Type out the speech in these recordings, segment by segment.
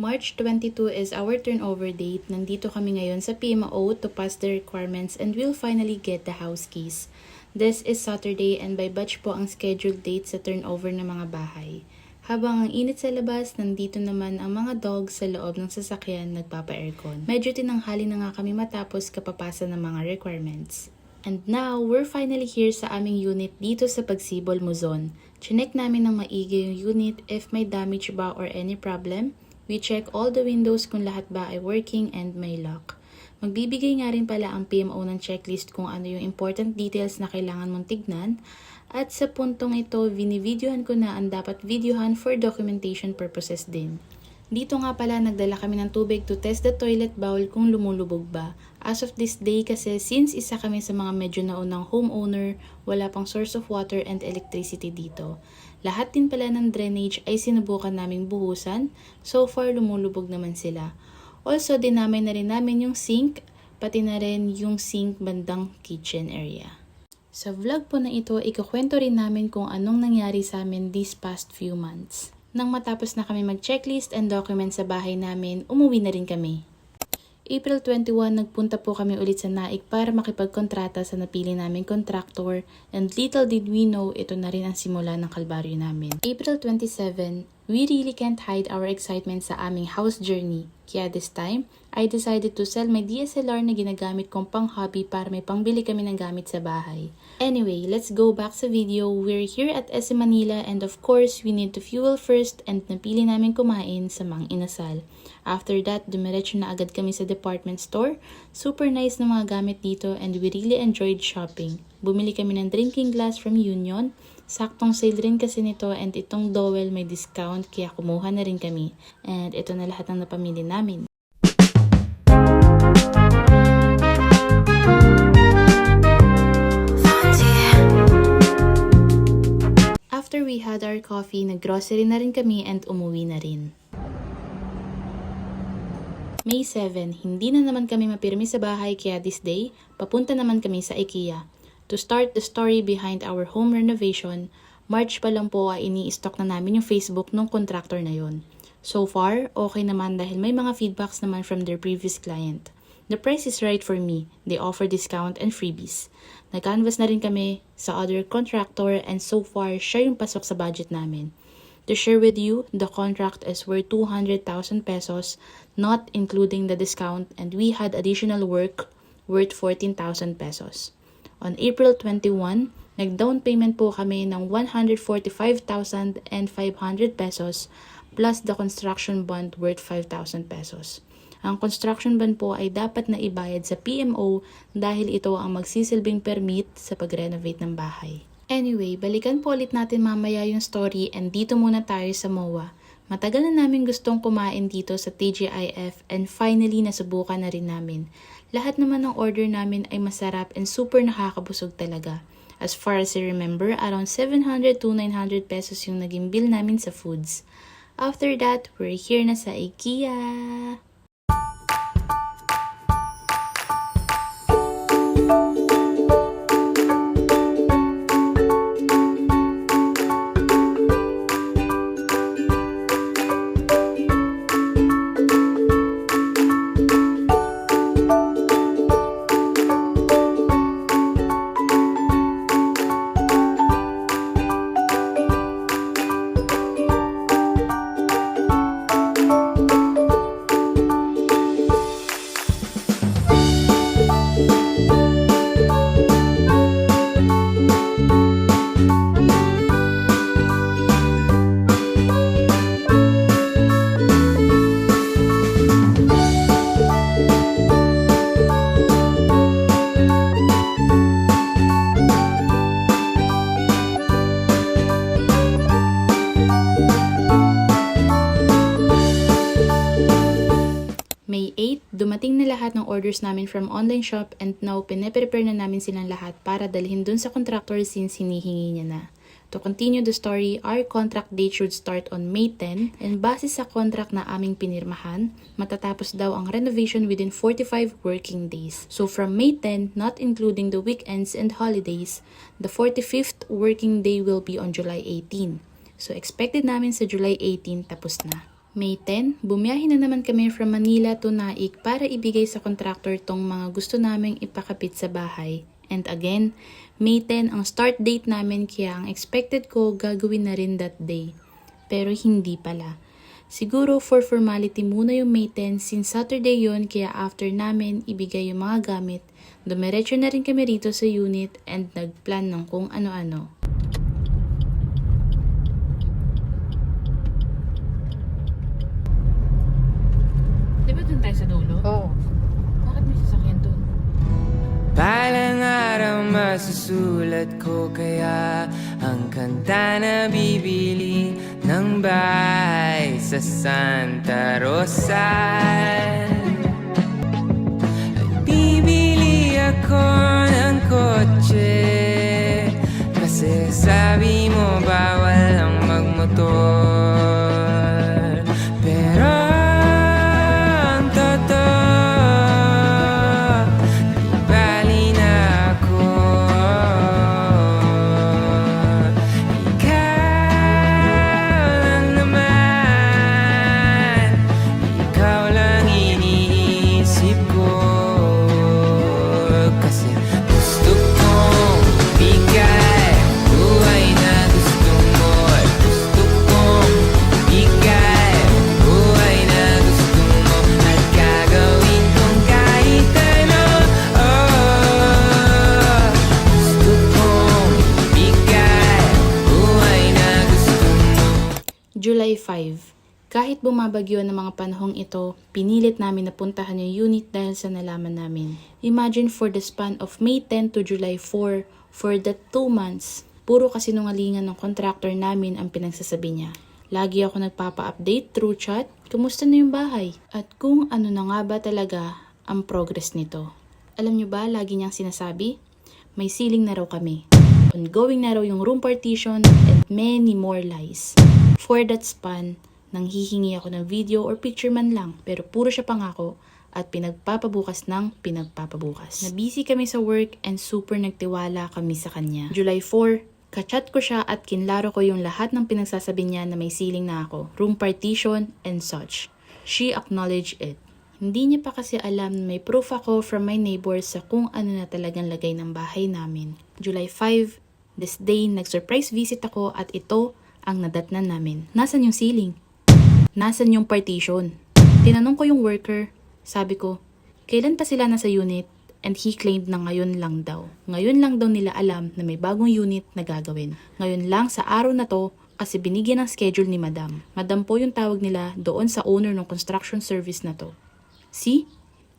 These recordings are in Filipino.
March 22 is our turnover date. Nandito kami ngayon sa PMO to pass the requirements and we'll finally get the house keys. This is Saturday and by batch po ang scheduled date sa turnover ng mga bahay. Habang ang init sa labas, nandito naman ang mga dogs sa loob ng sasakyan nagpapa-aircon. Medyo tinanghali na nga kami matapos kapapasa ng mga requirements. And now, we're finally here sa aming unit dito sa Pagsibol, Luzon. Chinek namin ng maigi yung unit if may damage ba or any problem. We check all the windows kung lahat ba ay working and may lock. Magbibigay nga rin pala ang PMO ng checklist kung ano yung important details na kailangan mong tignan. At sa puntong ito, vinivideohan ko na ang dapat videohan for documentation purposes din. Dito nga pala nagdala kami ng tubig to test the toilet bowl kung lumulubog ba. As of this day kasi since isa kami sa mga medyo naunang homeowner, wala pang source of water and electricity dito. Lahat din pala ng drainage ay sinubukan naming buhusan, so far lumulubog naman sila. Also dinamay na rin namin yung sink, pati na rin yung sink bandang kitchen area. Sa vlog po na ito, ikukwento rin namin kung anong nangyari sa amin these past few months. Nang matapos na kami mag-checklist and documents sa bahay namin, umuwi na rin kami. April 21, nagpunta po kami ulit sa Naik para makipagkontrata sa napili naming contractor and little did we know ito na rin ang simula ng kalbaryo namin. April 27, we really can't hide our excitement sa aming house journey. Kaya this time, I decided to sell my DSLR na ginagamit kong pang hobby para may pangbili kami ng gamit sa bahay. Anyway, let's go back sa video. We're here at SM Manila and of course, we need to fuel first and napili namin kumain sa Mang Inasal. After that, dumiretso na agad kami sa department store. Super nice na mga gamit dito and we really enjoyed shopping. Bumili kami ng drinking glass from Union. Saktong sale rin kasi nito and itong dowel may discount kaya kumuha na rin kami. And ito na lahat ng napamili namin. After we had our coffee, nag-grocery na rin kami and umuwi na rin. May 7, hindi na naman kami mapirmi sa bahay kaya this day, papunta naman kami sa IKEA. To start the story behind our home renovation, March pa lang po ay ini-stock na namin yung Facebook ng contractor na yon. So far, okay naman dahil may mga feedbacks naman from their previous client. The price is right for me. They offer discount and freebies. Nag-canvas na rin kami sa other contractor and so far, siya yung pasok sa budget namin. To share with you, the contract is worth 200,000 pesos, not including the discount, and we had additional work worth 14,000 pesos. On April 21, nag-down payment po kami ng 145,500 pesos plus the construction bond worth 5,000 pesos. Ang construction bond po ay dapat na ibayad sa PMO dahil ito ang magsisilbing permit sa pag-renovate ng bahay. Anyway, balikan po ulit natin mamaya yung story and dito muna tayo sa MOA. Matagal na namin gustong kumain dito sa TGIF and finally nasubukan na rin namin. Lahat naman ng order namin ay masarap and super nakakabusog talaga. As far as I remember, around 700 to 900 pesos yung naging bill namin sa foods. After that, we're here na sa IKEA! May 8, dumating na lahat ng orders namin from online shop and now pine-prepare na namin silang lahat para dalhin dun sa contractor since hinihingi niya na. To continue the story, our contract date should start on May 10 and base sa contract na aming pinirmahan, matatapos daw ang renovation within 45 working days. So from May 10, not including the weekends and holidays, the 45th working day will be on July 18. So expected namin sa July 18 tapos na. May 10, bumiyahe na naman kami from Manila to Naik para ibigay sa contractor tong mga gusto naming ipakapit sa bahay. And again, May 10 ang start date namin kaya ang expected ko gagawin na rin that day. Pero hindi pala. Siguro for formality muna yung May 10 since Saturday yon kaya after namin ibigay yung mga gamit, dumiretso na rin kami rito sa unit and nagplan ng kung ano-ano. Di ba dun tayo sa dulo? Oo. Bakit may sasakyan dun? Balang araw masusulat ko kaya ang kanta na bibili ng bahay sa Santa Rosa. At bibili ako ng kotse kasi sabi mo bawal ang magmotor. Pero ang totoo, bali na ako. Ikaw lang naman, ikaw lang iniisip ko. Kasi gusto kong bigay buhay na gusto mo. At gusto kong bigay buhay na gusto mo. At gagawin kong kahit ano. Gusto kong bigay buhay na gusto mo. July 5. Kahit bumabagyo ng mga panahong ito, pinilit namin na puntahan yung unit dahil sa nalaman namin. Imagine for the span of May 10 to July 4, for the 2 months, puro kasinungalingan ng contractor namin ang pinagsasabi niya. Lagi ako nagpapa-update through chat, kumusta na yung bahay? At kung ano na nga ba talaga ang progress nito. Alam nyo ba, lagi niyang sinasabi? May ceiling na raw kami. Ongoing na raw yung room partition and many more lies. For that span, nanghihingi ako ng video or picture man lang pero puro siya pangako at pinagpapabukas ng pinagpapabukas. Na-busy kami sa work and super nagtiwala kami sa kanya. July 4, kachat ko siya at kinlaro ko yung lahat ng pinagsasabi niya na may ceiling na ako, room partition and such. She acknowledged it. Hindi niya pa kasi alam na may proof ako from my neighbors sa kung ano na talagang lagay ng bahay namin. July 5, this day, nag-surprise visit ako at ito ang nadatnan namin. Nasaan yung ceiling? Nasaan yung partition? Tinanong ko yung worker. Sabi ko, kailan pa sila nasa unit? And he claimed na ngayon lang daw. Ngayon lang daw nila alam na may bagong unit na gagawin. Ngayon lang sa araw na to kasi binigyan ng schedule ni Madam. Madam po yung tawag nila doon sa owner ng construction service na to. See?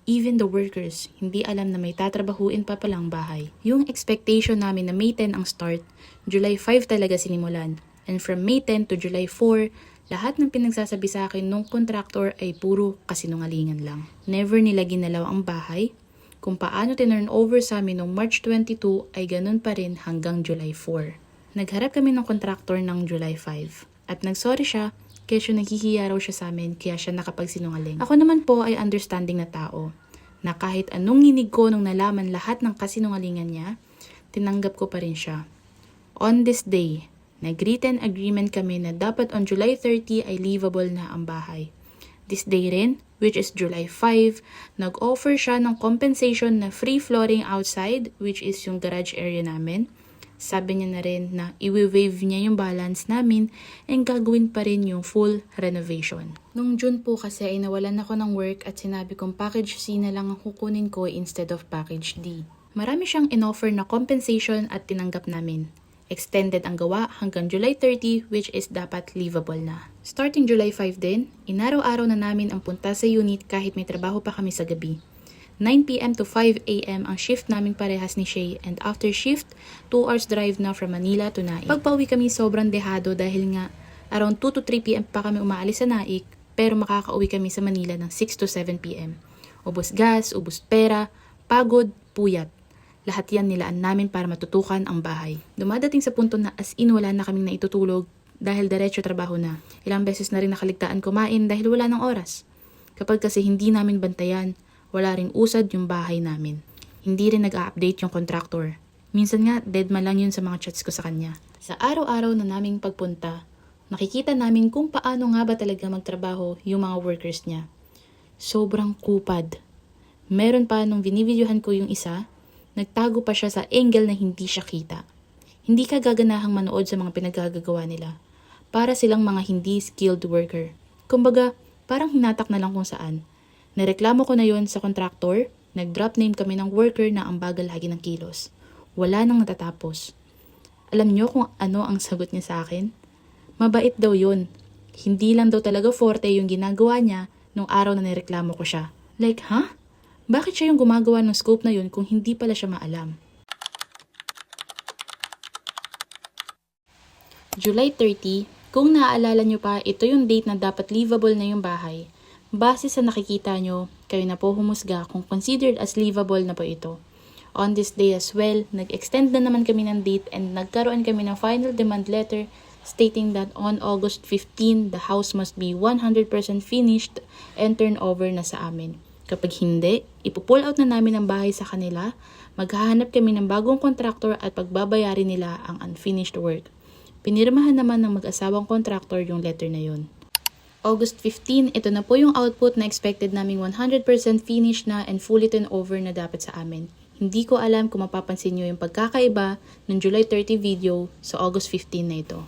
Even the workers, hindi alam na may tatrabahuin pa palang bahay. Yung expectation namin na May 10 ang start, July 5 talaga sinimulan. And from May 10 to July 4, lahat ng pinagsasabi sa akin nung contractor ay puro kasinungalingan lang. Never nila ginalaw ang bahay. Kung paano tinurn over sa amin noong March 22 ay ganun pa rin hanggang July 4. Nagharap kami ng contractor ng July 5. At nagsorry siya, kesyo naghihiya raw siya sa amin kaya siya nakapagsinungaling. Ako naman po ay understanding na tao. Na kahit anong nginig ko nung nalaman lahat ng kasinungalingan niya, tinanggap ko pa rin siya. On this day, nag-written agreement kami na dapat on July 30 ay livable na ang bahay. This day rin, which is July 5, nag-offer siya ng compensation na free flooring outside, which is yung garage area namin. Sabi niya na rin na i-waive niya yung balance namin and gagawin pa rin yung full renovation. Nung June po kasi ay nawalan ako ng work at sinabi kong package C na lang ang kukunin ko instead of package D. Marami siyang in-offer na compensation at tinanggap namin. Extended ang gawa hanggang July 30 which is dapat livable na. Starting July 5 din, inaraw-araw na namin ang punta sa unit kahit may trabaho pa kami sa gabi. 9 p.m. to 5 a.m. ang shift naming parehas ni Shay and after shift, 2 hours drive na from Manila to Naik. Pagpauwi kami sobrang dehado dahil nga around 2 to 3 p.m. pa kami umaalis sa Naik pero makakauwi kami sa Manila ng 6 to 7 p.m. Ubos gas, ubos pera, pagod, puyat. Lahat yan nilaan namin para matutukan ang bahay. Dumadating sa punto na as in wala na kaming naitutulog dahil diretso trabaho na. Ilang beses na rin nakaligtaan kumain dahil wala ng oras. Kapag kasi hindi namin bantayan, wala ring usad yung bahay namin. Hindi rin nag-a-update yung contractor. Minsan nga, dead man lang yun sa mga chats ko sa kanya. Sa araw-araw na naming pagpunta, Makikita namin kung paano nga ba talaga magtrabaho yung mga workers niya. Sobrang kupad. Meron pa nung binibidyohan ko yung isa, nagtago pa siya sa angle na hindi siya kita. Hindi ka gaganahang manood sa mga pinagagagawa nila. Para silang mga hindi skilled worker. Kumbaga, parang hinatak na lang kung saan. Nareklamo ko na yon sa kontraktor, nag-drop name kami ng worker na ang bagal lagi ng kilos. Wala nang natatapos. Alam nyo kung ano ang sagot niya sa akin? Mabait daw yun. Hindi lang daw talaga forte yung ginagawa niya nung araw na nireklamo ko siya. Like, ha? Bakit siya yung gumagawa ng scope na yun kung hindi pala siya maalam? July 30, kung naaalala nyo pa, ito yung date na dapat livable na yung bahay. Base sa nakikita nyo, kayo na po humusga kung considered as livable na po ito. On this day as well, nag-extend na naman kami ng date and nagkaroon kami ng final demand letter stating that on August 15, the house must be 100% finished and turn over na sa amin. Kapag hindi, ipupull out na namin ang bahay sa kanila, maghahanap kami ng bagong kontraktor at pagbabayarin nila ang unfinished work. Pinirmahan naman ng mag-asawang kontraktor yung letter na yun. August 15, ito na po yung output na expected naming 100% finished na and fully turn over na dapat sa amin. Hindi ko alam kung mapapansin nyo yung pagkakaiba ng July 30 video sa August 15 na ito.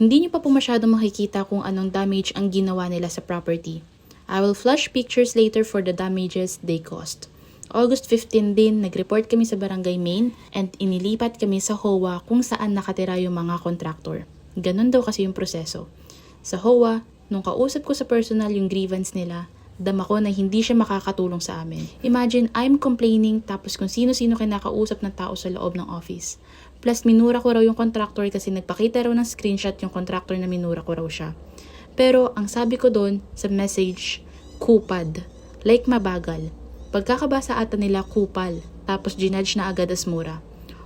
Hindi nyo pa po masyadong makikita kung anong damage ang ginawa nila sa property. I will flash pictures later for the damages they caused. August 15 din, nag-report kami sa Barangay Main and inilipat kami sa HOA kung saan nakatira yung mga kontraktor. Ganon daw kasi yung proseso. Sa HOA, nung kausap ko sa personal yung grievance nila, dama ko na hindi siya makakatulong sa amin. Imagine, I'm complaining tapos kung sino-sino kinakausap ng tao sa loob ng office. Plus, minura ko raw yung kontraktor kasi nagpakita raw ng screenshot yung kontraktor na minura ko raw siya. Pero, ang sabi ko doon sa message, kupad. Like mabagal. Pagkakabasa ata nila kupal, tapos ginudge na agad as mura.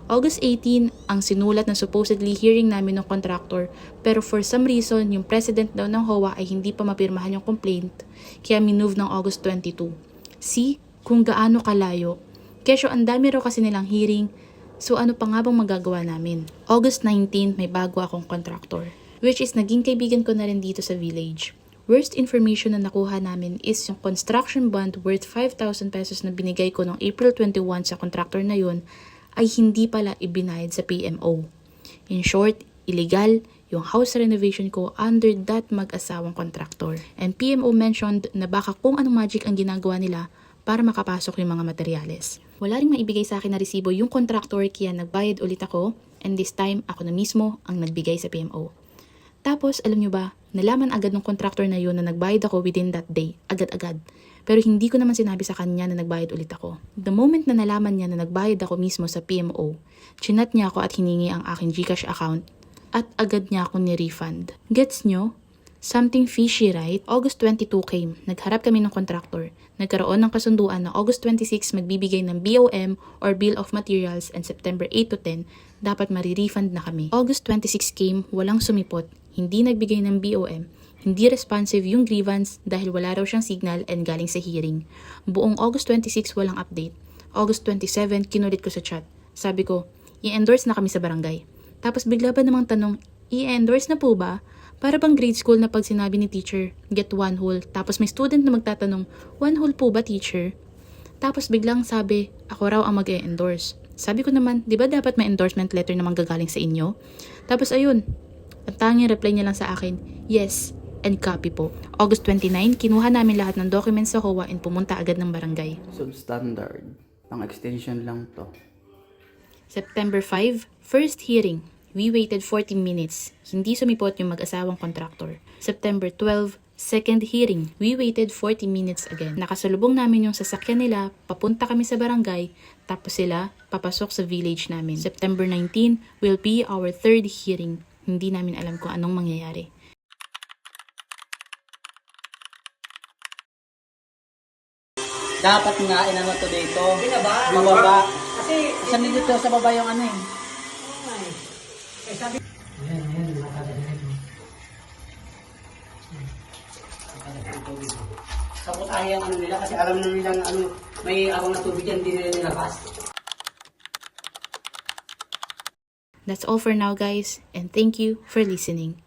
August 18, ang sinulat na supposedly hearing namin ng contractor, pero for some reason, yung president daw ng HOA ay hindi pa mapirmahan yung complaint, kaya minove ng August 22. See, kung gaano kalayo. Kesyo ang dami raw kasi nilang hearing, so ano pa nga bang magagawa namin? August 19, may bago akong contractor, which is naging kaibigan ko na rin dito sa village. Worst information na nakuha namin is yung construction bond worth 5,000 pesos na binigay ko noong April 21 sa contractor na yun ay hindi pala ibinayad sa PMO. In short, illegal yung house renovation ko under that mag-asawang contractor. And PMO mentioned na baka kung anong magic ang ginagawa nila para makapasok yung mga materyales. Wala ring maibigay sa akin na resibo yung contractor kaya nagbayad ulit ako and this time ako na mismo ang nagbigay sa PMO. Tapos, alam nyo ba, nalaman agad ng contractor na yun na nagbayad ako within that day, agad-agad. Pero hindi ko naman sinabi sa kanya na nagbayad ulit ako. The moment na nalaman niya na nagbayad ako mismo sa PMO, chinat niya ako at hiningi ang aking GCash account at agad niya ako ni-refund. Gets nyo? Something fishy, right? August 22 came. Nagharap kami ng contractor. Nagkaroon ng kasunduan na August 26 magbibigay ng BOM or Bill of Materials and September 8 to 10 dapat marirefund na kami. August 26 came, walang sumipot. Hindi nagbigay ng BOM, hindi responsive yung grievance dahil wala raw siyang signal and galing sa hearing. Buong August 26 walang update. August 27, kinulit ko sa chat. Sabi ko, i-endorse na kami sa barangay. Tapos bigla ba namang tanong, i-endorse na po ba? Para bang grade school na pag sinabi ni teacher, get one whole. Tapos may student na magtatanong, one whole po ba teacher? Tapos biglang sabi, ako raw ang mag-e-endorse. Sabi ko naman, di ba dapat may endorsement letter na manggagaling sa inyo? Tapos ayun, ang tanging reply niya lang sa akin, yes, and copy po. August 29, kinuha namin lahat ng documents sa HOA and pumunta agad ng barangay. Substandard. Pang extension lang to. September 5, first hearing. We waited 40 minutes. Hindi sumipot yung mag-asawang contractor. September 12, second hearing. We waited 40 minutes again. Nakasalubong namin yung sasakyan nila, papunta kami sa barangay, tapos sila papasok sa village namin. September 19 will be our third hearing. Hindi namin alam kung anong mangyayari. Dapat nga inano to dito. Bumaba. Kasi Isa dito sa baba yung ano eh. sabi Sapot ayaw ang ano nila kasi alam na nilang ano, may awang na tubig yan, hindi nila nilabas. That's all for now guys, and thank you for listening.